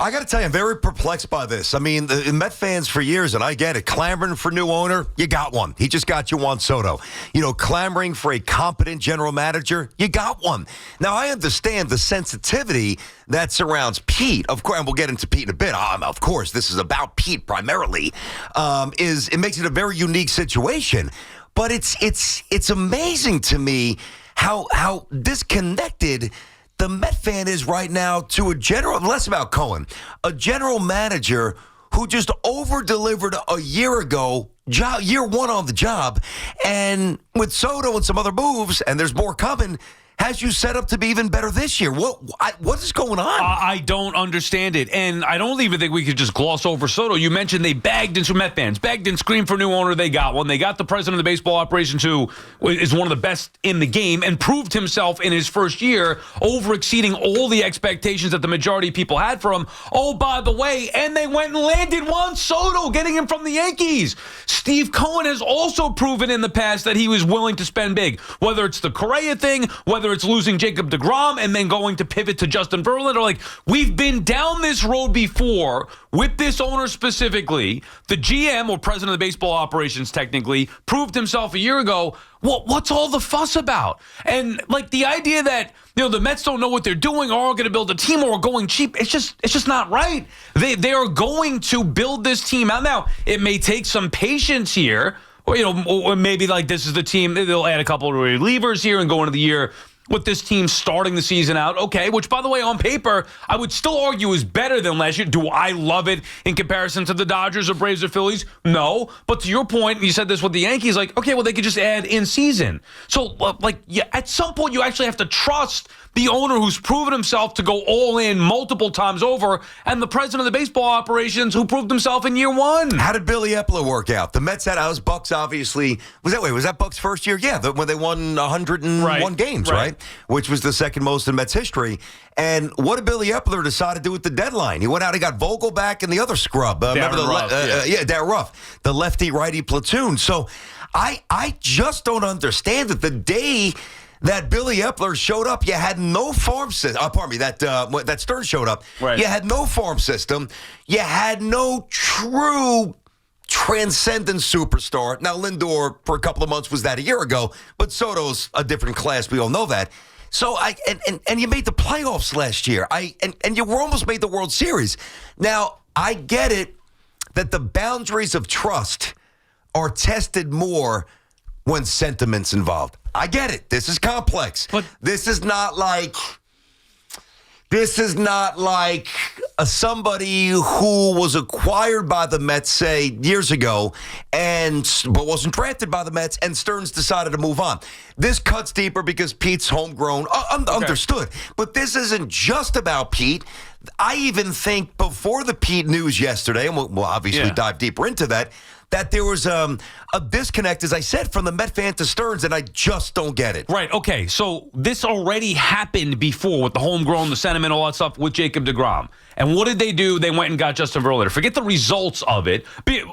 I got to tell you, I'm very perplexed by this. I mean, the Met fans for years, and I get it, clamoring for new owner, you got one. He just got you Juan Soto. Clamoring for a competent general manager, you got one. Now, I understand the sensitivity that surrounds Pete. Of course, and we'll get into Pete in a bit. Of course, this is about Pete primarily. It makes it a very unique situation. But it's amazing to me how disconnected the Met fan is right now to less about Cohen, a general manager who just over-delivered a year ago, year one on the job, and with Soto and some other moves, and there's more coming, has you set up to be even better this year. What is going on? I don't understand it, and I don't even think we could just gloss over Soto. You mentioned they begged and screamed for a new owner. They got one. They got the president of the baseball operations, who is one of the best in the game and proved himself in his first year, over exceeding all the expectations that the majority of people had for him. Oh, by the way, and they went and landed Juan Soto, getting him from the Yankees. Steve Cohen has also proven in the past that he was willing to spend big, whether it's the Correa thing, whether it's losing Jacob deGrom and then going to pivot to Justin Verlander. We've been down this road before with this owner specifically. The GM, or president of the baseball operations technically, proved himself a year ago. What's all the fuss about? And the idea that the Mets don't know what they're doing, or are going to build a team, or are going cheap, it's just not right. They are going to build this team out. Now, it may take some patience here, or maybe this is the team, they'll add a couple of relievers here and go into the year with this team starting the season out, okay, which, by the way, on paper, I would still argue is better than last year. Do I love it in comparison to the Dodgers or Braves or Phillies? No. But to your point, you said this with the Yankees, okay, well, they could just add in season. So, at some point, you actually have to trust the owner who's proven himself to go all in multiple times over, and the president of the baseball operations who proved himself in year one. How did Billy Epler work out? The Mets had Bucks, obviously. Was that Bucks' first year? Yeah, when they won 101 games, right? Which was the second most in Mets history. And what did Billy Epler decide to do at the deadline? He went out, he got Vogel back and the other scrub. Darren Ruff, the lefty-righty platoon. So I just don't understand that the day that Billy Epler showed up, you had no farm system. That Stearns showed up. Right. You had no farm system. You had no true transcendent superstar. Now, Lindor, for a couple of months, was that a year ago, but Soto's a different class. We all know that. So and you made the playoffs last year. And you were almost made the World Series. Now, I get it that the boundaries of trust are tested more when sentiment's involved. I get it. This is complex. But this is not like somebody who was acquired by the Mets, say, years ago, but wasn't drafted by the Mets, and Stearns decided to move on. This cuts deeper because Pete's homegrown. Understood. But this isn't just about Pete. I even think before the Pete news yesterday, and we'll obviously dive deeper into that there was a disconnect, as I said, from the Met fan to Stearns, and I just don't get it. Right, okay, so this already happened before with the homegrown, the sentiment, all that stuff with Jacob deGrom. And what did they do? They went and got Justin Verlander. Forget the results of it,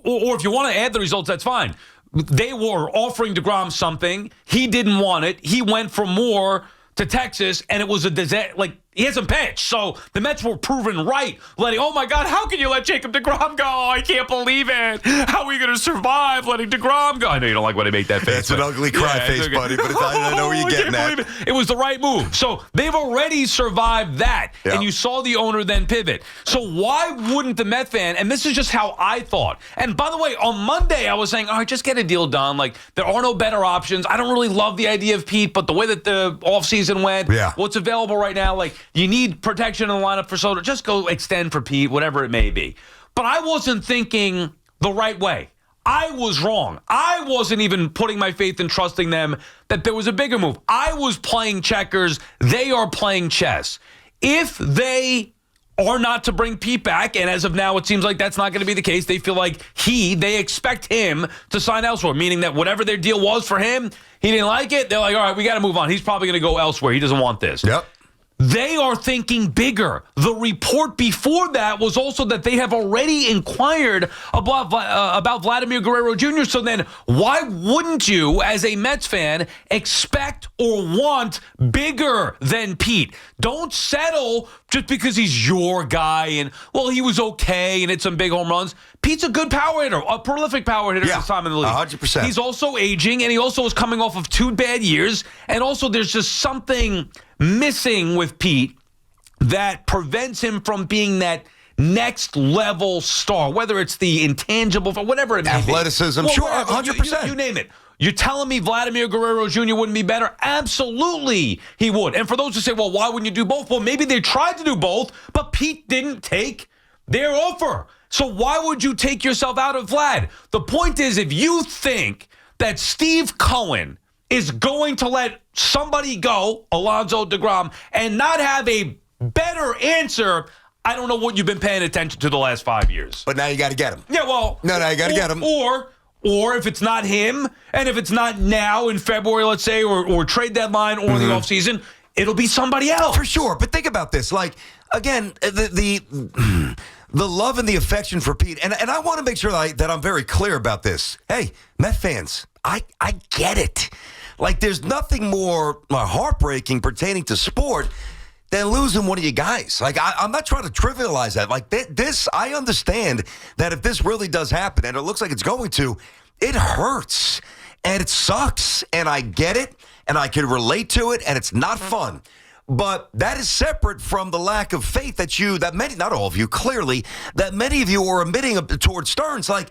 or if you want to add the results, that's fine. They were offering deGrom something. He didn't want it. He went for more to Texas, and it was a disaster. He hasn't pitched, so the Mets were proven right. Oh my God, how can you let Jacob deGrom go? I can't believe it. How are we going to survive letting deGrom go? I know you don't like when I make that face. It's an ugly cry face, okay, buddy, but I know where you're getting at. It was the right move. So they've already survived that, and you saw the owner then pivot. So why wouldn't the Met fan, and this is just how I thought, and by the way, on Monday I was saying, all right, just get a deal done. There are no better options. I don't really love the idea of Pete, but the way that the offseason went, what's available right now, you need protection in the lineup for Soto. Just go extend for Pete, whatever it may be. But I wasn't thinking the right way. I was wrong. I wasn't even putting my faith and trusting them that there was a bigger move. I was playing checkers. They are playing chess. If they are not to bring Pete back, and as of now it seems like that's not going to be the case, they feel like they expect him to sign elsewhere, meaning that whatever their deal was for him, he didn't like it. They're like, all right, we got to move on. He's probably going to go elsewhere. He doesn't want this. Yep. They are thinking bigger. The report before that was also that they have already inquired about Vladimir Guerrero Jr. So then why wouldn't you, as a Mets fan, expect or want bigger than Pete? Don't settle just because he's your guy and, well, he was okay and hit some big home runs. Pete's a good power hitter, a prolific power hitter this time in the league. 100%. He's also aging, and he also is coming off of 2 bad years. And also there's just something missing with Pete that prevents him from being that next level star, whether it's the intangible, whatever it may athleticism, be. sure, 100%. You name it. You're telling me Vladimir Guerrero Jr. wouldn't be better? Absolutely, he would. And for those who say, well, why wouldn't you do both? Well, maybe they tried to do both, but Pete didn't take their offer. So why would you take yourself out of Vlad? The point is, if you think that Steve Cohen is going to let somebody go, Alonso DeGrom, and not have a better answer, I don't know what you've been paying attention to the last 5 years. But now you got to get him. Yeah, well. No, you got to get him. Or if it's not him, and if it's not now in February, let's say, or trade deadline or the offseason, it'll be somebody else. For sure. But think about this. Like, again, the love and the affection for Pete. And I want to make sure that I'm very clear about this. Hey, Met fans, I get it. Like, there's nothing more heartbreaking pertaining to sport than losing one of you guys. Like, I'm not trying to trivialize that. Like, this, I understand that if this really does happen, and it looks like it's going to, it hurts. And it sucks. And I get it. And I can relate to it. And it's not fun. But that is separate from the lack of faith that many, not all of you, clearly, that many of you are emitting towards Stearns. Like,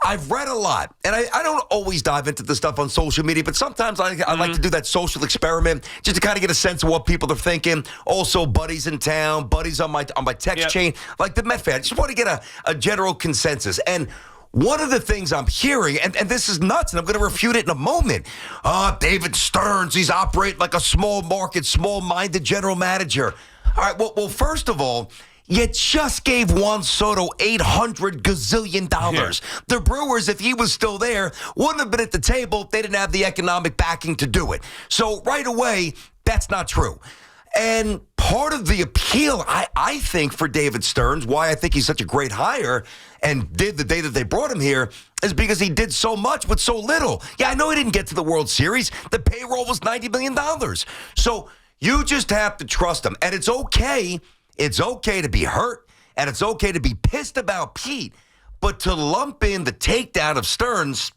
I've read a lot, and I don't always dive into the stuff on social media, but sometimes I like to do that social experiment just to kind of get a sense of what people are thinking. Also, buddies in town, buddies on my text chain, like the Met fan. I just want to get a general consensus. And one of the things I'm hearing, and this is nuts, and I'm going to refute it in a moment. David Stearns, he's operating like a small market, small-minded general manager. All right, well, first of all, you just gave Juan Soto $800 gazillion. Yeah. The Brewers, if he was still there, wouldn't have been at the table if they didn't have the economic backing to do it. So right away, that's not true. And part of the appeal, I think, for David Stearns, why I think he's such a great hire and did the day that they brought him here, is because he did so much with so little. Yeah, I know he didn't get to the World Series. The payroll was $90 million. So you just have to trust him. And it's okay. It's okay to be hurt, and it's okay to be pissed about Pete. But to lump in the takedown of Stearns,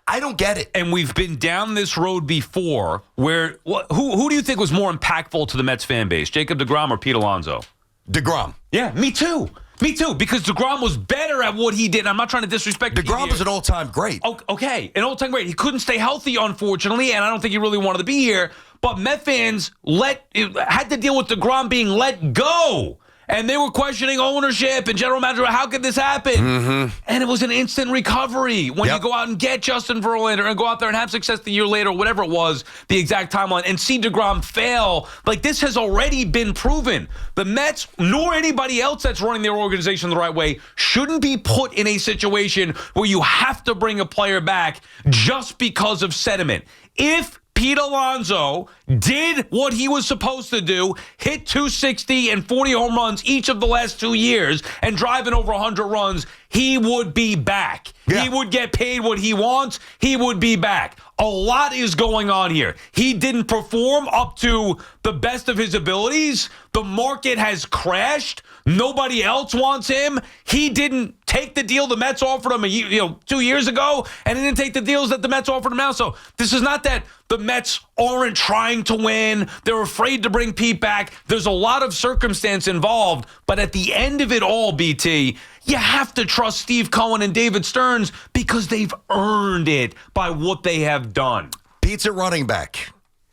I don't get it. And we've been down this road before where who do you think was more impactful to the Mets fan base, Jacob deGrom or Pete Alonso? DeGrom. Yeah, me too. Me too, because DeGrom was better at what he did. I'm not trying to disrespect DeGrom was an all-time great. Okay, an all-time great. He couldn't stay healthy, unfortunately, and I don't think he really wanted to be here. But Met fans had to deal with DeGrom being let go. And they were questioning ownership and general manager. How could this happen? Mm-hmm. And it was an instant recovery when you go out and get Justin Verlander and go out there and have success the year later, whatever it was, the exact timeline, and see DeGrom fail. Like, this has already been proven. The Mets, nor anybody else that's running their organization the right way, shouldn't be put in a situation where you have to bring a player back just because of sentiment. If Pete Alonso did what he was supposed to do, hit 260 and 40 home runs each of the last 2 years, and driving over 100 runs, he would be back. Yeah. He would get paid what he wants. He would be back. A lot is going on here. He didn't perform up to the best of his abilities. The market has crashed. Nobody else wants him. He didn't take the deal the Mets offered him 2 years ago, and he didn't take the deals that the Mets offered him now. So this is not that the Mets aren't trying to win. They're afraid to bring Pete back. There's a lot of circumstance involved, but at the end of it all, BT, you have to trust Steve Cohen and David Stearns because they've earned it by what they have done. Pete's a running back,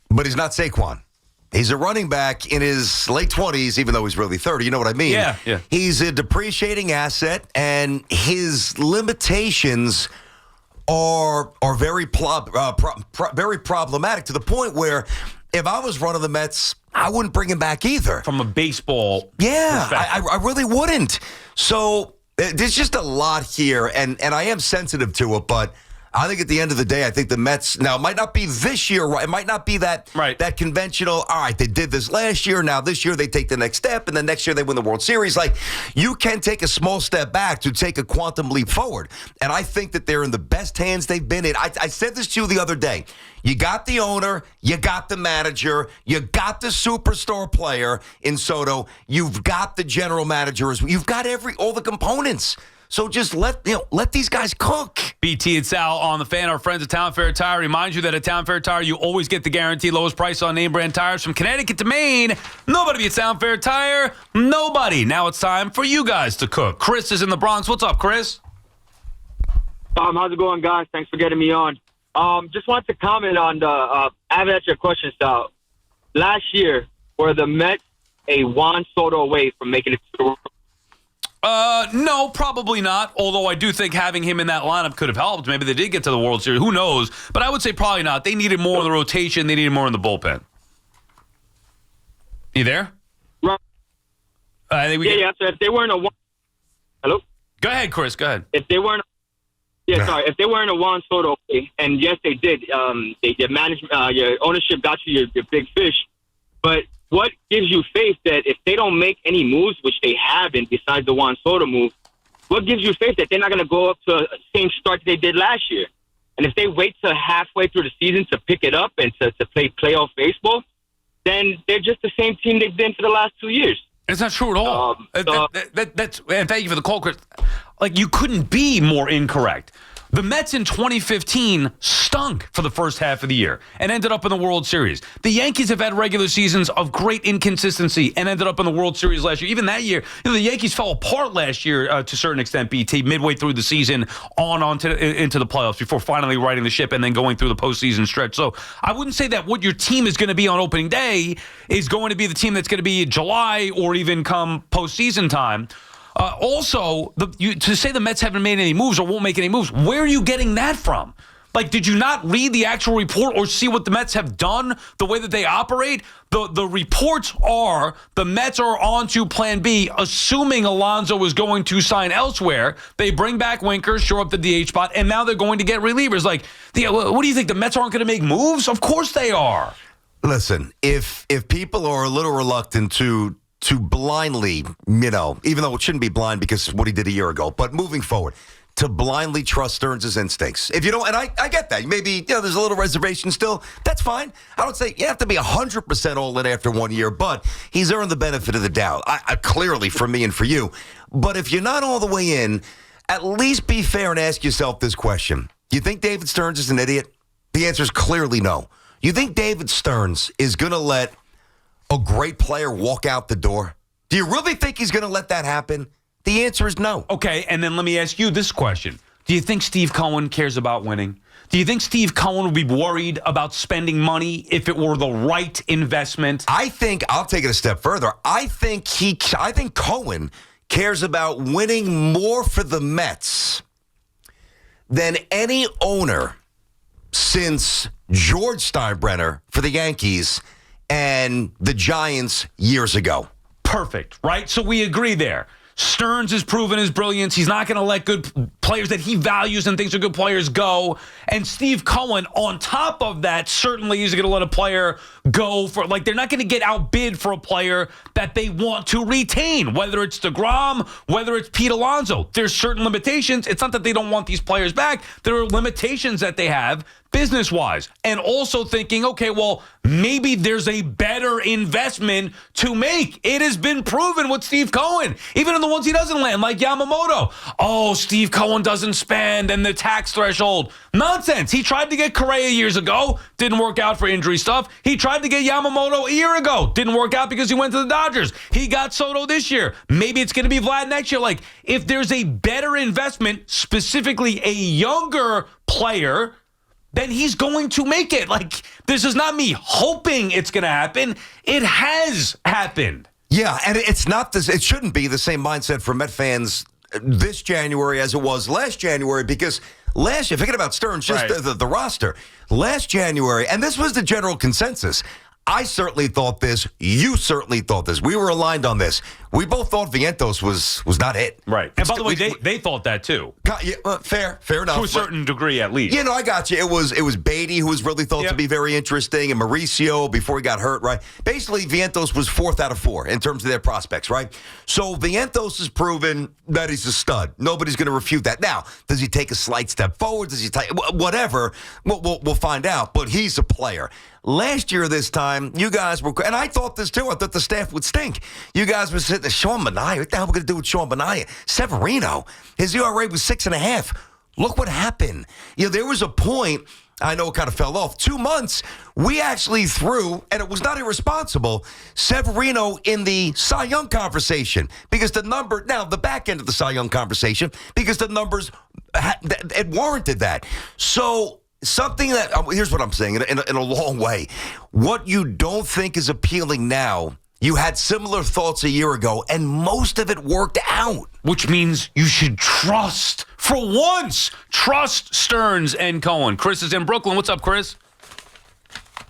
but he's not Saquon. He's a running back in his late 20s, even though he's really 30. You know what I mean? Yeah. He's a depreciating asset, and his limitations are very very problematic, to the point where if I was running the Mets, I wouldn't bring him back either. From a baseball perspective. I really wouldn't. So there's just a lot here, and I am sensitive to it, but I think at the end of the day, I think the Mets, now it might not be this year, right? It might not be that conventional, all right, they did this last year, now this year they take the next step, and then next year they win the World Series. Like, you can take a small step back to take a quantum leap forward. And I think that they're in the best hands they've been in. I said this to you the other day. You got the owner, you got the manager, you got the superstar player in Soto, you've got the general manager as well. You've got all the components. So just let these guys cook. BT and Sal on the Fan, our friends at Town Fair Tire. Remind you that at Town Fair Tire, you always get the guaranteed lowest price on name brand tires from Connecticut to Maine. Nobody beats Town Fair Tire. Nobody. Now it's time for you guys to cook. Chris is in the Bronx. What's up, Chris? How's it going, guys? Thanks for getting me on. Just wanted to comment on the I haven't answered your question, Sal. Last year, were the Mets a Juan Soto away from making it to the World? No, probably not. Although I do think having him in that lineup could have helped. Maybe they did get to the World Series. Who knows? But I would say probably not. They needed more in the rotation. They needed more in the bullpen. You there? Right. I think So if they weren't a Juan... Hello? Go ahead, Chris. Go ahead. If they weren't... If they weren't a Juan Soto, and yes, they did. Your management, your ownership got you your big fish. But what gives you faith that if they don't make any moves, which they haven't, besides the Juan Soto move, what gives you faith that they're not going to go up to the same start they did last year? And if they wait till halfway through the season to pick it up and to play playoff baseball, then they're just the same team they've been for the last 2 years. It's not true at all. That's and thank you for the call, Chris. Like, you couldn't be more incorrect. The Mets in 2015 stunk for the first half of the year and ended up in the World Series. The Yankees have had regular seasons of great inconsistency and ended up in the World Series last year. Even that year, the Yankees fell apart last year to a certain extent, BT, midway through the season into the playoffs before finally righting the ship and then going through the postseason stretch. So I wouldn't say that what your team is going to be on opening day is going to be the team that's going to be July or even come postseason time. Also, to say the Mets haven't made any moves or won't make any moves, where are you getting that from? Like, did you not read the actual report or see what the Mets have done, the way that they operate? The reports are the Mets are on to Plan B, assuming Alonso is going to sign elsewhere. They bring back Winker, shore up the DH spot, and now they're going to get relievers. Like, what do you think? The Mets aren't going to make moves? Of course they are. Listen, if people are a little reluctant to blindly, even though it shouldn't be blind because of what he did a year ago, but moving forward, to blindly trust Stearns' instincts. If you don't, and I get that. Maybe, there's a little reservation still. That's fine. I don't say you have to be 100% all in after 1 year, but he's earned the benefit of the doubt. I clearly, for me and for you. But if you're not all the way in, at least be fair and ask yourself this question. Do you think David Stearns is an idiot? The answer is clearly no. You think David Stearns is going to let a great player walk out the door? Do you really think he's going to let that happen? The answer is no. Okay, and then let me ask you this question. Do you think Steve Cohen cares about winning? Do you think Steve Cohen would be worried about spending money if it were the right investment? I think, I'll take it a step further. I think Cohen cares about winning more for the Mets than any owner since George Steinbrenner for the Yankees and the Giants years ago. Perfect, right? So we agree there. Stearns has proven his brilliance. He's not going to let good players that he values and thinks are good players go. And Steve Cohen, on top of that, certainly is going to let a player go for, they're not going to get outbid for a player that they want to retain, whether it's DeGrom, whether it's Pete Alonso. There's certain limitations. It's not that they don't want these players back. There are limitations that they have business-wise, and also thinking, okay, well, maybe there's a better investment to make. It has been proven with Steve Cohen, even in the ones he doesn't land, like Yamamoto. Oh, Steve Cohen doesn't spend, and the tax threshold. Nonsense. He tried to get Correa years ago. Didn't work out for injury stuff. He tried to get Yamamoto a year ago. Didn't work out because he went to the Dodgers. He got Soto this year. Maybe it's going to be Vlad next year. If there's a better investment, specifically a younger player, then he's going to make it. This is not me hoping it's going to happen. It has happened. Yeah, and it's not this. It shouldn't be the same mindset for Met fans this January as it was last January, because last year, forget about Stearns, just right. the roster. Last January, and this was the general consensus, I certainly thought this. You certainly thought this. We were aligned on this. We both thought Vientos was not it. Right. And by the way, they thought that too. Yeah, fair enough. To a certain degree, at least. I got you. It was Beatty who was really thought to be very interesting, and Mauricio before he got hurt, right? Basically, Vientos was 4th out of 4 in terms of their prospects, right? So Vientos has proven that he's a stud. Nobody's going to refute that. Now, does he take a slight step forward? Does he take whatever? We'll find out. But he's a player. Last year, this time, you guys were, and I thought this too. I thought the staff would stink. You guys were sitting there, Sean Manaea. What the hell are we going to do with Sean Manaea? Severino, his ERA was 6.5. Look what happened. There was a point, I know it kind of fell off, 2 months, we actually threw, and it was not irresponsible, Severino in the Cy Young conversation. Because the back end of the Cy Young conversation, because the numbers, it warranted that. So, something that, here's what I'm saying in a long way. What you don't think is appealing now, you had similar thoughts a year ago, and most of it worked out. Which means you should trust, for once, trust Stearns and Cohen. Chris is in Brooklyn. What's up, Chris?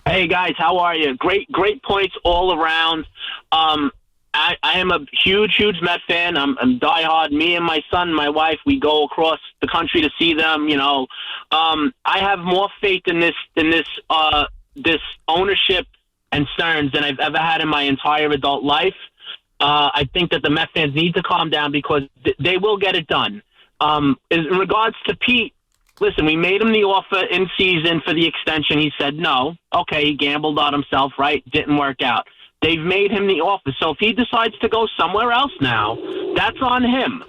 Hey, guys, how are you? Great points all around. I am a huge Met fan. I'm diehard. Me and my son and my wife, we go across the country to see them. I have more faith in this ownership and Stearns than I've ever had in my entire adult life. I think that the Met fans need to calm down because they will get it done. In regards to Pete, listen, we made him the offer in season for the extension. He said no. Okay, he gambled on himself, right? Didn't work out. They've made him the offer. So if he decides to go somewhere else now, that's on him.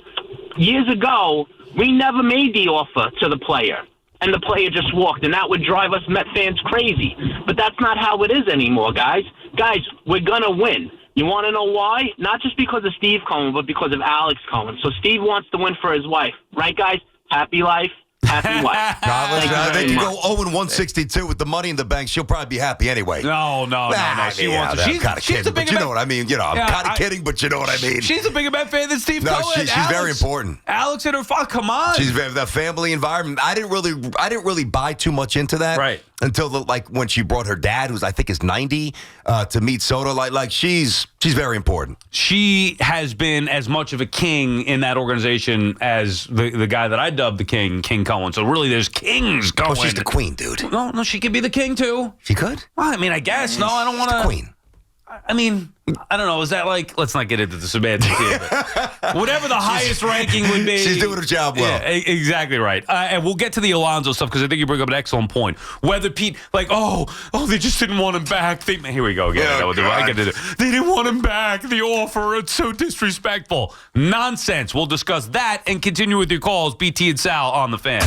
Years ago, we never made the offer to the player, and the player just walked, and that would drive us Met fans crazy. But that's not how it is anymore, guys. Guys, we're going to win. You want to know why? Not just because of Steve Cohen, but because of Alex Cohen. So Steve wants to win for his wife. Right, guys? Happy life. Happy wife. They can go 0-162 with the money in the bank. She'll probably be happy anyway. No. She wants to. I'm kind of kidding, but you know what I mean. I'm kind of kidding, but you know what I mean. She's a bigger Met fan than Steve Cohen. She's very important. Alex and her father, come on. She's the family environment. I didn't really buy too much into that. Right. Until when she brought her dad, who's I think is 90, to meet Soto. Like she's very important. She has been as much of a king in that organization as the guy that I dubbed the king, King Cohen. So really, there's kings going. Oh, she's the queen, dude. No, she could be the king too. She could? Well, I mean, I guess. No, I don't want to. The queen. I mean, I don't know. Is that let's not get into the semantics here. But whatever the highest ranking would be. She's doing her job well. Yeah, exactly right. And we'll get to the Alonso stuff because I think you bring up an excellent point. Whether Pete, they just didn't want him back. Here we go again. They didn't want him back. The offer, it's so disrespectful. Nonsense. We'll discuss that and continue with your calls. BT and Sal on the Fan.